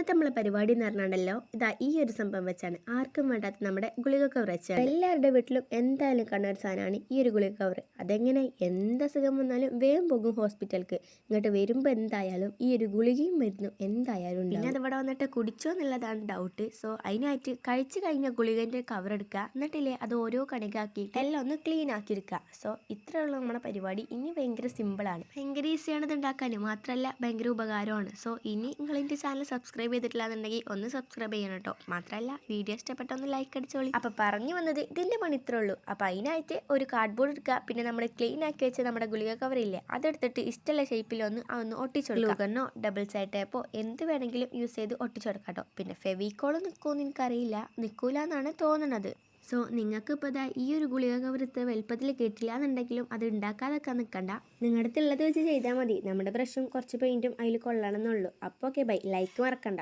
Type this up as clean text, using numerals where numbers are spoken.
ഇന്നത്തെ നമ്മളെ പരിപാടി എന്ന് പറഞ്ഞാണ്ടല്ലോ ഇതാ ഈ ഒരു സംഭവം വെച്ചാണ് ആർക്കും വേണ്ടാത്ത നമ്മുടെ ഗുളിക കവർ വെച്ചാണ്. എല്ലാവരുടെ വീട്ടിലും എന്തായാലും കാണുന്ന ഒരു സാധനമാണ് ഈ ഒരു ഗുളിക കവർ. അതെങ്ങനെ എന്ത് അസുഖം വന്നാലും വേഗം പോകും ഹോസ്പിറ്റലിലേക്ക്. ഇങ്ങോട്ട് വരുമ്പോൾ എന്തായാലും ഈ ഒരു ഗുളികയും മരുന്നും എന്തായാലും ഉണ്ട്. പിന്നെ അത് ഇവിടെ വന്നിട്ട് കുടിച്ചോ എന്നുള്ളതാണ് ഡൗട്ട്. സോ അതിനായിട്ട് കഴിച്ചു കഴിഞ്ഞ ഗുളികൻ്റെ കവർ എടുക്കുക, എന്നിട്ടില്ലേ അത് ഓരോ കണികാക്കി എല്ലാം ഒന്ന് ക്ലീൻ ആക്കി എടുക്കുക. സോ ഇത്രയുള്ള നമ്മുടെ പരിപാടി. ഇനി ഭയങ്കര സിമ്പിളാണ്, ഭയങ്കര ഈസിയാണ് ഇത് ഉണ്ടാക്കാൻ, മാത്രമല്ല ഭയങ്കര ഉപകാരമാണ്. സോ ഇനി നിങ്ങൾ എൻ്റെ ചാനൽ സബ്സ്ക്രൈബ് ചെയ്തിട്ടില്ല എന്നുണ്ടെങ്കിൽ ഒന്ന് സബ്സ്ക്രൈബ് ചെയ്യണം കേട്ടോ. മാത്രമല്ല വീഡിയോ ഇഷ്ടപ്പെട്ട ഒന്ന് ലൈക്ക് അടിച്ചോളി. അപ്പോൾ പറഞ്ഞു വന്നത് ഇതിൻ്റെ പണി ഇത്രേ ഉള്ളൂ. അപ്പോൾ അതിനായിട്ട് ഒരു കാർഡ്ബോർഡ് എടുക്കുക, പിന്നെ നമ്മൾ ക്ലീൻ ആക്കി വെച്ച് നമ്മുടെ ഗുളിക കവറില്ലേ അതെടുത്തിട്ട് ഇഷ്ടമുള്ള ഷേപ്പിലൊന്ന് അതൊന്ന് ഒട്ടിച്ചെടുക്കുക. ഗ്ലൂഗണ്ണോ ഡബിൾ സൈഡ് ടേപ്പോ എന്ത് വേണമെങ്കിലും യൂസ് ചെയ്ത് ഒട്ടിച്ചെടുക്കാം കേട്ടോ. പിന്നെ ഫെവിക്കോൾ നിൽക്കുമെന്ന് എനിക്കറിയില്ല, നിൽക്കൂല എന്നാണ് തോന്നുന്നത്. സോ നിങ്ങൾക്ക് ഇപ്പോൾ ഇതാ ഈ ഒരു ഗുളിക കവരത്ത് വലുപ്പത്തിൽ കിട്ടില്ല എന്നുണ്ടെങ്കിലും അത് ഉണ്ടാക്കാതൊക്കെ നിൽക്കണ്ട, നിങ്ങളുടെ അടുത്തുള്ളത് വെച്ച് ചെയ്താൽ മതി. നമ്മുടെ ബ്രഷും കുറച്ച് പെയിൻറ്റും അതിൽ കൊള്ളണം എന്നുള്ളൂ. അപ്പോൾ ഓക്കെ ബൈ, ലൈക്ക് മറക്കണ്ട.